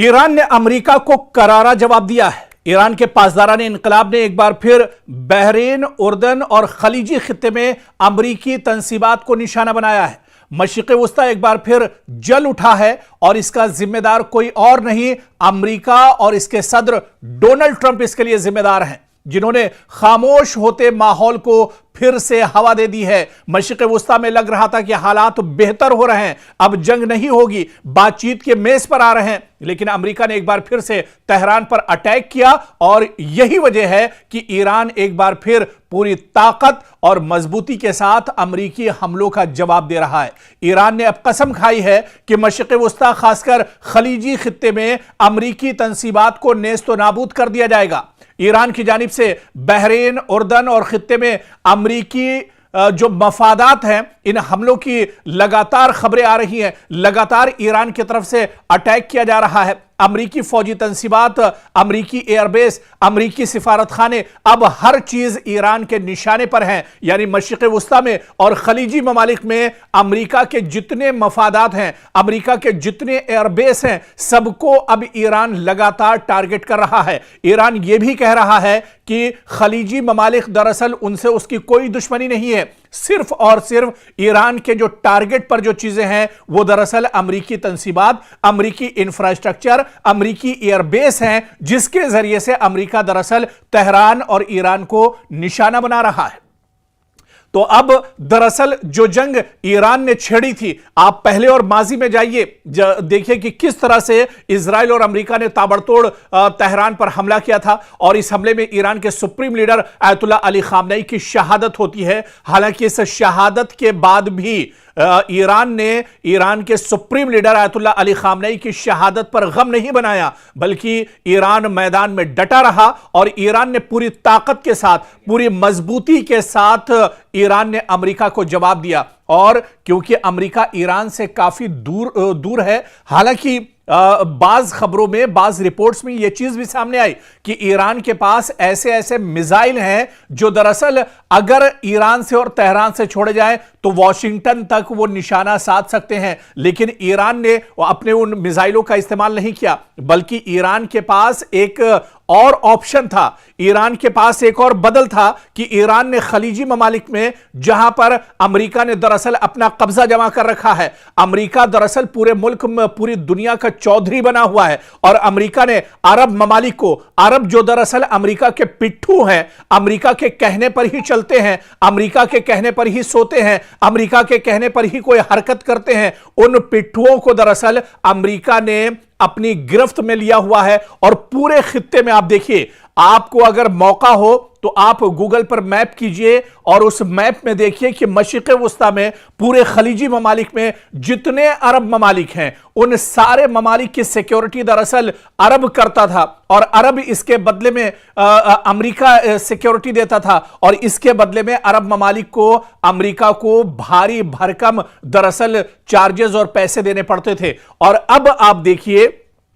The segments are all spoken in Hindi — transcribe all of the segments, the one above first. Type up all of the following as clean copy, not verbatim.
ईरान ने अमेरिका को करारा जवाब दिया है। ईरान के पासदारान इनकलाब ने एक बार फिर बहरीन, उर्दन और खलीजी खित्ते में अमरीकी तंसीबात को निशाना बनाया है। मशरिक़ वस्ता एक बार फिर जल उठा है और इसका जिम्मेदार कोई और नहीं, अमेरिका और इसके सदर डोनाल्ड ट्रंप इसके लिए जिम्मेदार हैं, जिन्होंने खामोश होते माहौल को फिर से हवा दे दी है। मशरिक़ वस्ता में लग रहा था कि हालात बेहतर हो रहे हैं, अब जंग नहीं होगी, बातचीत के मेज पर आ रहे हैं, लेकिन अमेरिका ने एक बार फिर से तेहरान पर अटैक किया और यही वजह है कि ईरान एक बार फिर पूरी ताकत और मजबूती के साथ अमेरिकी हमलों का जवाब दे रहा है। ईरान ने अब कसम खाई है कि मशरिक़ वस्ता खासकर खलीजी खित्ते में अमेरिकी तंसीबात को नेस्त नाबूद कर दिया जाएगा। ईरान की जानिब से बहरीन, उर्दन और खित्ते में अमेरिकी जो मफादात हैं, इन हमलों की लगातार खबरें आ रही हैं, लगातार ईरान की तरफ से अटैक किया जा रहा है। अमरीकी फौजी तंसीबात, अमरीकी एयरबेस, अमरीकी सिफारत खाने, अब हर चीज ईरान के निशाने पर हैं। यानी मशरिक़ वस्ता में और खलीजी ममालिक में अमरीका के जितने मफादात हैं, अमरीका के जितने एयरबेस हैं, सबको अब ईरान लगातार टारगेट कर रहा है। ईरान यह भी कह रहा है कि खलीजी ममालिक दरअसल उनसे उसकी कोई दुश्मनी नहीं है, सिर्फ और सिर्फ ईरान के जो टारगेट पर जो चीजें हैं वो दरअसल अमरीकी तंसीबात, अमरीकी इंफ्रास्ट्रक्चर, अमरीकी एयरबेस हैं, जिसके जरिए से अमरीका दरअसल तेहरान और ईरान को निशाना बना रहा है। तो अब दरअसल जो जंग ईरान ने छेड़ी थी, आप पहले और माजी में जाइए, देखिए कि किस तरह से इजराइल और अमेरिका ने ताबड़तोड़ तेहरान पर हमला किया था और इस हमले में ईरान के supreme leader Ayatollah Ali Khamenei की शहादत होती है। हालांकि इस शहादत के बाद भी ईरान ने ईरान के supreme leader Ayatollah Ali Khamenei की शहादत पर गम नहीं बनाया, बल्कि ईरान मैदान में डटा रहा और ईरान ने पूरी ताकत के साथ, पूरी मजबूती के साथ ईरान ने अमेरिका को जवाब दिया। और क्योंकि अमेरिका ईरान से काफी दूर है, हालांकि बाज खबरों में, बाज रिपोर्ट्स में यह चीज भी सामने आई कि ईरान के पास ऐसे ऐसे मिसाइल हैं जो दरअसल अगर ईरान से और तेहरान से छोड़े जाए तो वॉशिंगटन तक वो निशाना साध सकते हैं। लेकिन ईरान ने अपने उन मिसाइलों का इस्तेमाल नहीं किया, बल्कि ईरान के पास एक और ऑप्शन था, ईरान के पास एक और बदल था कि ईरान ने खलीजी ममालिक में, जहां पर अमेरिका ने दरअसल अपना कब्जा जमा कर रखा है, अमेरिका दरअसल पूरे मुल्क में, पूरी दुनिया का चौधरी बना हुआ है, और अमेरिका ने अरब ममालिक को, अरब जो दरअसल अमेरिका के पिट्ठू हैं, अमेरिका के कहने पर ही चलते हैं, अमेरिका के कहने पर ही सोते हैं, अमेरिका के कहने पर ही कोई हरकत करते हैं, उन पिट्ठुओं को दरअसल अमेरिका ने अपनी गिरफ्त में लिया हुआ है। और पूरे खित्ते में आप देखिए, आपको अगर मौका हो तो आप गूगल पर मैप कीजिए और उस मैप में देखिए कि मशरिक़ वस्ता में, पूरे खलीजी ममालिक में जितने अरब ममालिक हैं, उन सारे ममालिक की सिक्योरिटी दरअसल अरब करता था और अरब इसके बदले में अमेरिका सिक्योरिटी देता था, और इसके बदले में अरब ममालिक को अमेरिका को भारी भरकम दरअसल चार्जेस और पैसे देने पड़ते थे। और अब आप देखिए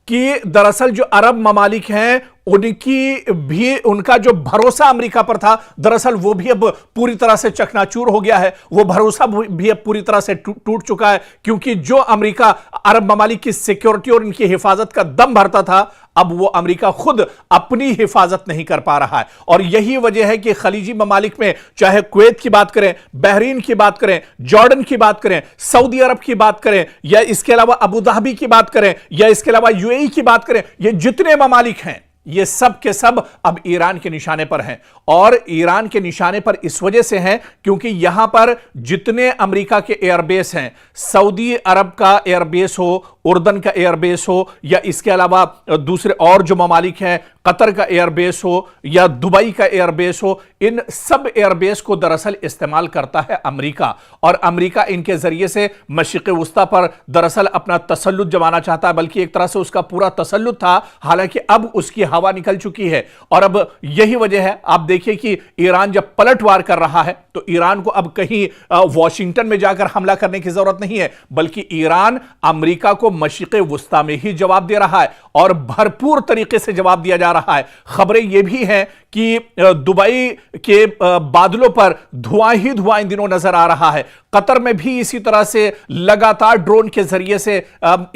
कि दरअसल जो अरब ममालिक हैं, उनकी भी, उनका जो भरोसा अमेरिका पर था, दरअसल वो भी अब पूरी तरह से चकनाचूर हो गया है। वो भरोसा भी अब पूरी तरह से टूट चुका है, क्योंकि जो अमेरिका अरब ममालिक की सिक्योरिटी और इनकी हिफाजत का दम भरता था, अब वो अमेरिका खुद अपनी हिफाजत नहीं कर पा रहा है। और यही वजह है कि खलीजी ममालिक में, चाहे कुवैत की बात करें, बहरीन की बात करें, जॉर्डन की बात करें, सऊदी अरब की बात करें, या इसके अलावा अबू धाबी की बात करें, या इसके अलावा यूएई की बात करें, ये जितने ममालिक हैं, ये सब के सब अब ईरान के निशाने पर हैं। और ईरान के निशाने पर इस वजह से हैं क्योंकि यहां पर जितने अमेरिका के एयरबेस हैं, सऊदी अरब का एयरबेस हो, उर्दन का एयरबेस हो, या इसके अलावा दूसरे और जो ममालिक हैं, कतर का एयरबेस हो या दुबई का एयरबेस हो, इन सब एयरबेस को दरअसल इस्तेमाल करता है अमेरिका। और अमेरिका इनके जरिए से मशरिक़ वस्ता पर दरअसल अपना तसल्लुत जमाना चाहता है, बल्कि एक तरह से उसका पूरा तसल्लुत था। हालांकि अब उसकी हवा निकल चुकी है और अब यही वजह है, आप देखिए कि ईरान जब पलटवार कर रहा है तो ईरान को अब कहीं वॉशिंगटन में जाकर हमला करने की जरूरत नहीं है, बल्कि ईरान अमेरिका को मशरिक़ वस्ता में ही जवाब दे रहा है और भरपूर तरीके से जवाब दिया जा रहा है। खबरें यह भी हैं कि दुबई के बादलों पर धुआं ही धुआं इन दिनों नजर आ रहा है। कतर में भी इसी तरह से लगातार ड्रोन के जरिए से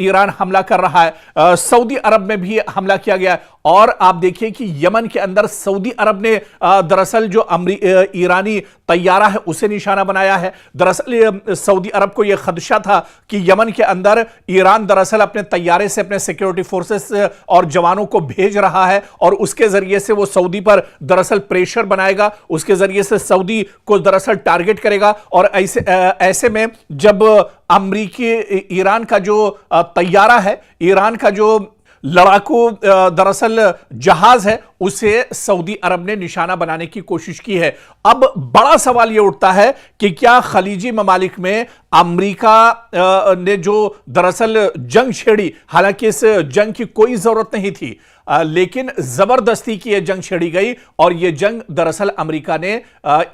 ईरान हमला कर रहा है। सऊदी अरब में भी हमला किया गया और आप देखिए कि यमन के अंदर सऊदी अरब ने दरअसल जो ईरानी तैयारा है उसे निशाना बनाया है। दरअसल सऊदी अरब को यह खदशा था कि यमन के अंदर ईरान दरअसल अपने तैयारे से अपने सिक्योरिटी फोर्सेस और जवानों को भेज रहा है और उसके जरिए से वो सऊदी पर दरअसल प्रेशर बनाएगा, उसके जरिए से सऊदी को दरअसल टारगेट करेगा। और ऐसे में जब अमेरिकी ईरान का जो तैयारा है, ईरान का जो लड़ाकू दरअसल जहाज है, उसे सऊदी अरब ने निशाना बनाने की कोशिश की है। अब बड़ा सवाल यह उठता है कि क्या खलीजी ममालिक में अमेरिका ने जो दरअसल जंग छेड़ी, हालांकि इस जंग की कोई जरूरत नहीं थी, लेकिन जबरदस्ती की यह जंग छेड़ी गई और यह जंग दरअसल अमेरिका ने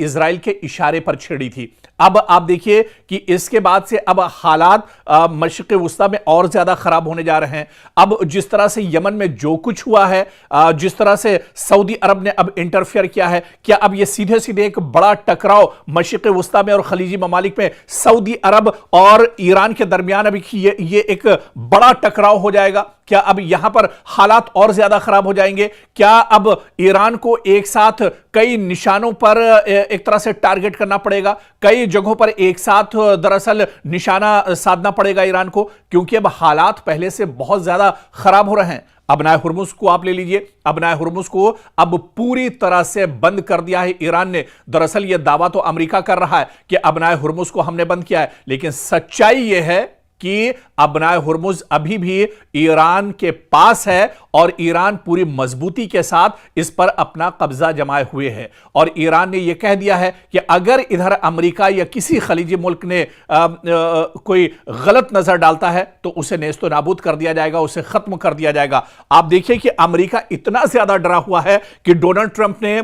इजराइल के इशारे पर छेड़ी थी। अब आप देखिए कि इसके बाद से अब हालात मशरिक़ वुस्ता में और ज्यादा खराब होने जा रहे हैं। अब जिस तरह से यमन में जो कुछ हुआ है, जिस तरह से सऊदी अरब ने अब इंटरफेयर किया है, क्या अब यह सीधे सीधे एक बड़ा टकराव मशरिक़ वुस्ता में और खलीजी ममालिक में सऊदी अरब और ईरान के दरमियान अभी ये एक बड़ा टकराव हो जाएगा? क्या अब यहां पर हालात और ज्यादा खराब हो जाएंगे? क्या अब ईरान को एक साथ कई निशानों पर एक तरह से टारगेट करना पड़ेगा, कई जगहों पर एक साथ दरअसल निशाना साधना पड़ेगा ईरान को, क्योंकि अब हालात पहले से बहुत ज्यादा खराब हो रहे हैं। अबनाए हुर्मुज को आप ले लीजिए, अबनाए हुर्मुज को अब पूरी तरह से बंद कर दिया है ईरान ने। दरअसल यह दावा तो अमेरिका कर रहा है कि अबनाए हुर्मुज को हमने बंद किया है, लेकिन सच्चाई यह है कि अबनाए हुर्मुज अभी भी ईरान के पास है और ईरान पूरी मजबूती के साथ इस पर अपना कब्जा जमाए हुए है। और ईरान ने यह कह दिया है कि अगर इधर अमेरिका या किसी खलीजी मुल्क ने कोई गलत नजर डालता है तो उसे नेस्तो नाबूद कर दिया जाएगा, उसे खत्म कर दिया जाएगा। आप देखिए कि अमेरिका इतना ज्यादा डरा हुआ है कि डोनाल्ड ट्रंप ने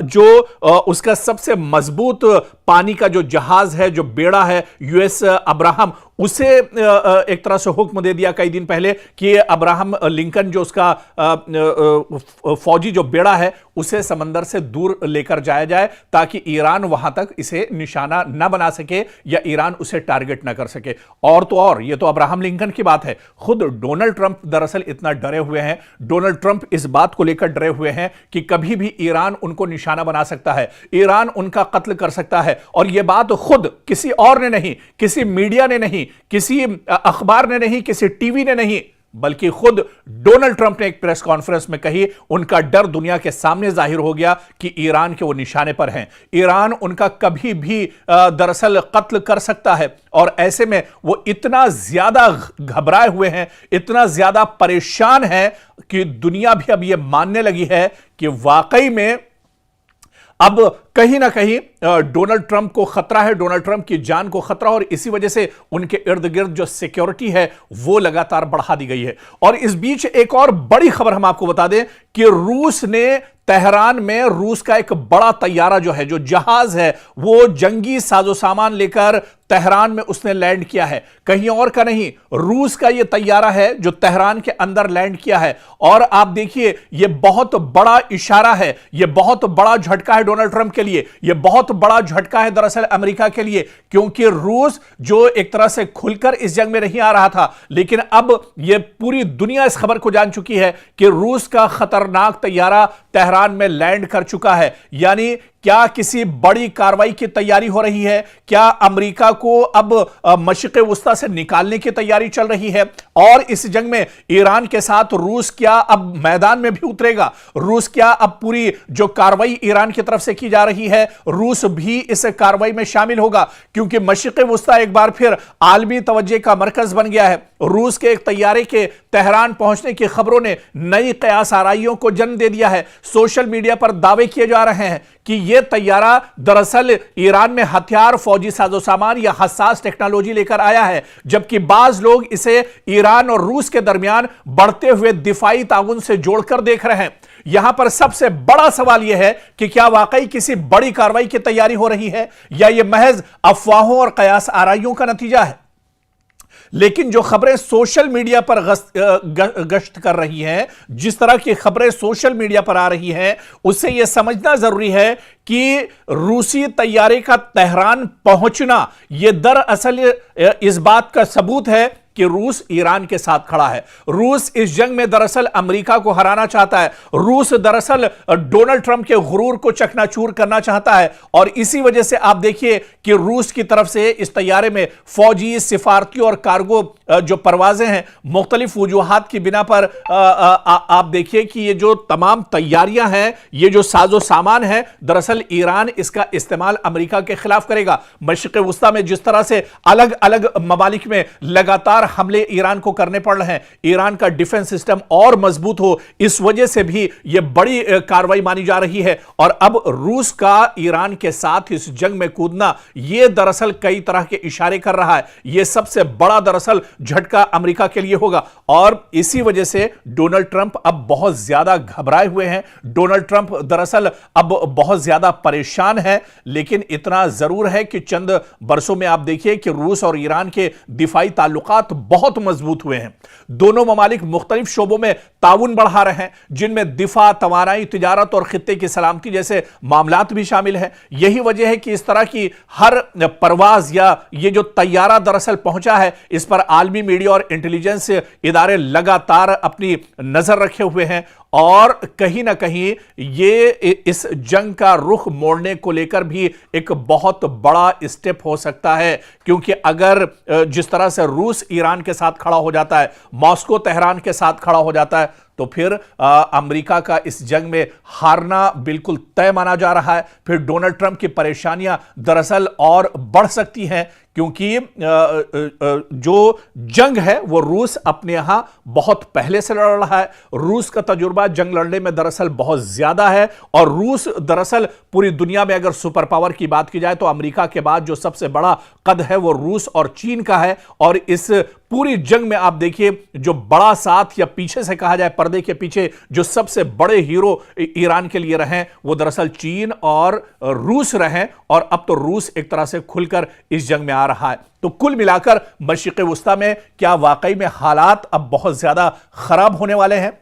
जो उसका सबसे मजबूत पानी का जो जहाज है, जो बेड़ा है यूएस अब्राहम, उसे एक तरह से हुक्म दे दिया कई दिन पहले कि अब्राहम लिंकन जो उसका फौजी जो बेड़ा है उसे समंदर से दूर लेकर जाया जाए ताकि ईरान वहां तक इसे निशाना न बना सके या ईरान उसे टारगेट न कर सके। और तो और ये तो अब्राहम लिंकन की बात है, खुद डोनाल्ड ट्रंप दरअसल इतना डरे हुए हैं, डोनाल्ड ट्रंप इस बात को लेकर डरे हुए हैं कि कभी भी ईरान उनको निशाना बना सकता है, ईरान उनका कत्ल कर सकता है। और यह बात खुद किसी और ने नहीं, किसी मीडिया ने नहीं, किसी अखबार ने नहीं, किसी टीवी ने नहीं, बल्कि खुद डोनाल्ड ट्रंप ने एक प्रेस कॉन्फ्रेंस में कही। उनका डर दुनिया के सामने जाहिर हो गया कि ईरान के वो निशाने पर हैं, ईरान उनका कभी भी दरअसल कत्ल कर सकता है। और ऐसे में वो इतना ज्यादा घबराए हुए हैं, इतना ज्यादा परेशान है कि दुनिया भी अब ये मानने लगी है कि वाकई में अब कहीं ना कहीं डोनाल्ड ट्रंप को खतरा है, डोनाल्ड ट्रंप की जान को खतरा, और इसी वजह से उनके इर्द गिर्द जो सिक्योरिटी है वो लगातार बढ़ा दी गई है। और इस बीच एक और बड़ी खबर हम आपको बता दें कि रूस ने तेहरान में रूस का एक बड़ा तैयारा जो है, जो जहाज है, वो जंगी साजो सामान लेकर तेहरान में उसने लैंड किया है। कहीं और का नहीं, रूस का यह तैयारा है जो तेहरान के अंदर लैंड किया है। और आप देखिए यह बहुत बड़ा इशारा है, यह बहुत बड़ा झटका है डोनाल्ड ट्रंप के लिए, यह बहुत बड़ा झटका है दरअसल अमेरिका के लिए, क्योंकि रूस जो एक तरह से खुलकर इस जंग में नहीं आ रहा था, लेकिन अब यह पूरी दुनिया इस खबर को जान चुकी है कि रूस का खतरनाक तैयारा तेहरान में लैंड कर चुका है। यानी क्या किसी बड़ी कार्रवाई की तैयारी हो रही है? क्या अमेरिका को अब मशरिक़ वुस्ता से निकालने की तैयारी चल रही है? और इस जंग में ईरान के साथ रूस क्या अब मैदान में भी उतरेगा? रूस क्या अब पूरी जो कार्रवाई ईरान की तरफ से की जा रही है, रूस भी इस कार्रवाई में शामिल होगा? क्योंकि मशरिक़ वुस्ता एक बार फिर आलमी तवज्जो का मरकज बन गया है। रूस के एक तैयारे के तेहरान पहुंचने की खबरों ने नई कयास आराइयों को जन्म दे दिया है। सोशल मीडिया पर दावे किए जा रहे हैं कि यह तैयारा दरअसल ईरान में हथियार, फौजी साजो सामान या हसास टेक्नोलॉजी लेकर आया है, जबकि बाज लोग इसे ईरान और रूस के दरमियान बढ़ते हुए दिफाई ताउन से जोड़कर देख रहे हैं। यहां पर सबसे बड़ा सवाल यह है कि क्या वाकई किसी बड़ी कार्रवाई की तैयारी हो रही है या यह महज अफवाहों और कयास आराइयों का नतीजा है? लेकिन जो खबरें सोशल मीडिया पर गश्त कर रही हैं, जिस तरह की खबरें सोशल मीडिया पर आ रही हैं, उससे यह समझना जरूरी है कि रूसी तैयारे का तेहरान पहुंचना यह दरअसल इस बात का सबूत है कि रूस ईरान के साथ खड़ा है। रूस इस जंग में दरअसल अमेरिका को हराना चाहता है। रूस दरअसल डोनाल्ड ट्रंप के गुरूर को चकनाचूर करना चाहता है और इसी वजह से आप देखिए कि रूस की तरफ से इस तैयारे में फौजी, सिफारती और कार्गो जो परवाजें हैं, मुख्तलिफ वजूहात की बिना पर आप देखिए कि ये जो तमाम तैयारियां हैं, ये जो साजो सामान है, दरअसल ईरान इसका इस्तेमाल अमेरिका के खिलाफ करेगा। मशरिक़ वुस्ता में जिस तरह से अलग अलग ममालिक में लगातार हमले ईरान को करने पड़ रहे हैं, ईरान का डिफेंस सिस्टम और मजबूत हो, इस वजह से भी यह बड़ी कार्रवाई मानी जा रही है। और अब रूस का ईरान के साथ इस जंग में कूदना, यह दरअसल कई तरह के इशारे कर रहा है। यह सबसे बड़ा दरअसल झटका अमेरिका के लिए होगा और इसी वजह से डोनाल्ड ट्रंप अब बहुत ज्यादा घबराए हुए हैं। डोनाल्ड ट्रंप दरअसल अब बहुत ज्यादा परेशान है, लेकिन इतना जरूर है कि चंद बरसों में आप देखिए कि रूस और ईरान के दिफाई ताल्लुकात बहुत मजबूत हुए हैं। दोनों ममालिक मुख्तलिफ शोबों में ताउन बढ़ा रहे हैं, जिनमें दिफा, तवानाई, तिजारत और खित्ते की सलामती जैसे मामलात भी शामिल हैं। यही वजह है कि इस तरह की हर परवाज या ये जो तैयारा दरअसल पहुंचा है, इस पर आलमी मीडिया और इंटेलिजेंस इदारे लगातार अपनी नजर रखे हुए हैं और कहीं ना कहीं ये इस जंग का रुख मोड़ने को लेकर भी एक बहुत बड़ा स्टेप हो सकता है। क्योंकि अगर जिस तरह से रूस ईरान के साथ खड़ा हो जाता है, मॉस्को तेहरान के साथ खड़ा हो जाता है, तो फिर अमेरिका का इस जंग में हारना बिल्कुल तय माना जा रहा है। फिर डोनाल्ड ट्रंप की परेशानियां दरअसल और बढ़ सकती हैं, क्योंकि जो जंग है वो रूस अपने यहां बहुत पहले से लड़ रहा है। रूस का तजुर्बा जंग लड़ने में दरअसल बहुत ज्यादा है और रूस दरअसल पूरी दुनिया में अगर सुपर पावर की बात की जाए तो अमेरिका के बाद जो सबसे बड़ा कद है वो रूस और चीन का है। और इस पूरी जंग में आप देखिए जो बड़ा साथ या पीछे से कहा जाए पर्दे के पीछे जो सबसे बड़े हीरो ईरान के लिए रहे वो दरअसल चीन और रूस रहे और अब तो रूस एक तरह से खुलकर इस जंग में आ रहा है। तो कुल मिलाकर मशरिक़ वुस्ता में क्या वाकई में हालात अब बहुत ज्यादा खराब होने वाले हैं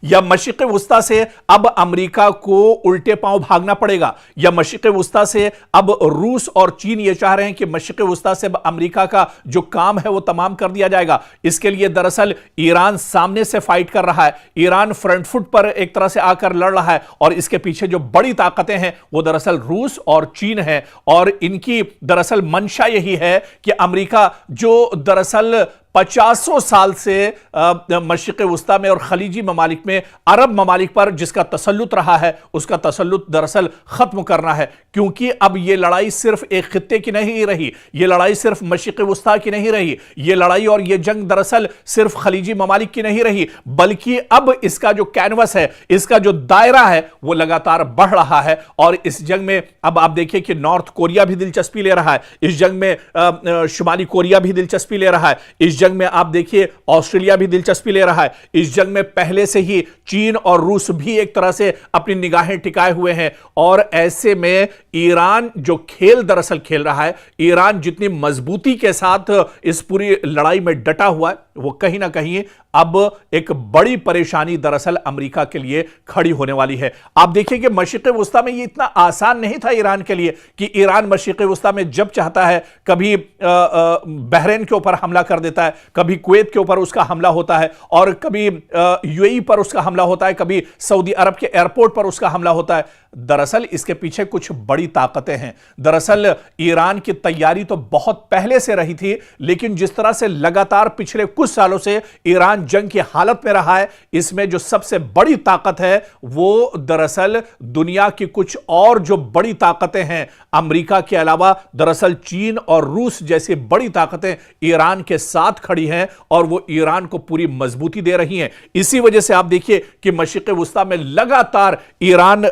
या मशरिक़ वुस्ता से अब अमेरिका को उल्टे पांव भागना पड़ेगा, या मशरिक़ वुस्ता से अब रूस और चीन ये चाह रहे हैं कि मशरिक़ वुस्ता से अमेरिका का जो काम है वो तमाम कर दिया जाएगा। इसके लिए दरअसल ईरान सामने से फाइट कर रहा है, ईरान फ्रंट फुट पर एक तरह से आकर लड़ रहा है और इसके पीछे जो बड़ी ताकतें हैं वो दरअसल रूस और चीन है। और इनकी दरअसल मंशा यही है कि अमेरिका जो दरअसल 50 साल से मशरिक़ वुस्ता में और खलीजी ममालिक में अरब ममालिक पर जिसका तसल्लुत रहा है, उसका तसल्लुत दरअसल खत्म करना है। क्योंकि अब यह लड़ाई सिर्फ एक खित्ते की नहीं रही, यह लड़ाई सिर्फ मशरिक़ वुस्ता की नहीं रही, यह लड़ाई और यह जंग दरअसल सिर्फ खलीजी ममालिक की नहीं रही, बल्कि अब इसका जो कैनवस है, इसका जो दायरा है वो लगातार बढ़ रहा है। और इस जंग में अब आप देखिए कि नॉर्थ कोरिया भी दिलचस्पी ले रहा है, इस जंग में शुमाली कोरिया भी दिलचस्पी ले रहा है, इस जंग में आप देखिए ऑस्ट्रेलिया भी दिलचस्पी ले रहा है। इस जंग में पहले से ही चीन और रूस भी एक तरह से अपनी निगाहें टिकाए हुए हैं। और ऐसे में ईरान जो खेल दरअसल खेल रहा है, ईरान जितनी मजबूती के साथ इस पूरी लड़ाई में डटा हुआ है, वो कहीं ना कहीं अब एक बड़ी परेशानी दरअसल अमेरिका के लिए खड़ी होने वाली है। आप देखिए कि मशरिक़ वुस्ता में ये इतना आसान नहीं था ईरान के लिए कि ईरान मशरिक़ वुस्ता में जब चाहता है कभी बहरीन के ऊपर हमला कर देता है, कभी कुवैत के ऊपर उसका हमला होता है और कभी यूएई पर उसका हमला होता है, कभी सऊदी अरब के एयरपोर्ट पर उसका हमला होता है। दरअसल इसके पीछे कुछ बड़ी ताकतें हैं। दरअसल ईरान की तैयारी तो बहुत पहले से रही थी, लेकिन जिस तरह से लगातार पिछले कुछ सालों से ईरान जंग की हालत में रहा है, इसमें जो सबसे बड़ी ताकत है वो दरअसल दुनिया की कुछ और जो बड़ी ताकतें हैं अमेरिका के अलावा, दरअसल चीन और रूस जैसी बड़ी ताकतें ईरान के साथ खड़ी हैं और वो ईरान को पूरी मजबूती दे रही हैं। इसी वजह से आप देखिए कि मशरिक़ वुस्ता में लगातार ईरान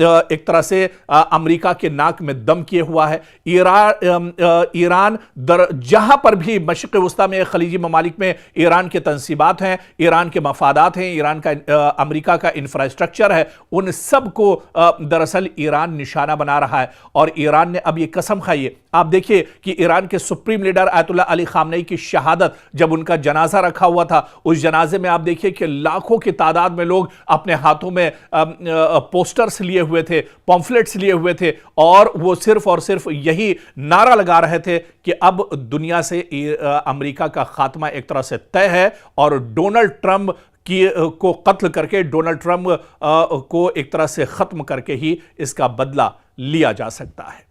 एक तरह से अमेरिका के नाक में दम किए हुआ है। ईरान जहां पर भी मशरिक़ वुस्ता में खलीजी ममालिक में ईरान के तंसीबात तंजीमात हैं, ईरान के मफादात हैं, ईरान का अमेरिका का इंफ्रास्ट्रक्चर है, उन सब को दरअसल ईरान निशाना बना रहा है। और ईरान ने अब यह कसम खाई है, आप देखिए कि ईरान के supreme leader Ayatollah Ali Khamenei की शहादत, जब उनका जनाजा रखा हुआ था, उस जनाजे में आप देखिए कि लाखों की तादाद में लोग अपने हाथों में पोस्टर्स लिए हुए थे, पॉम्फलेट्स लिए हुए थे, और वो सिर्फ और सिर्फ यही नारा लगा रहे थे कि अब दुनिया से अमेरिका का खात्मा एक तरह से तय है और डोनाल्ड ट्रंप को कत्ल करके, डोनाल्ड ट्रंप को एक तरह से खत्म करके ही इसका बदला लिया जा सकता है।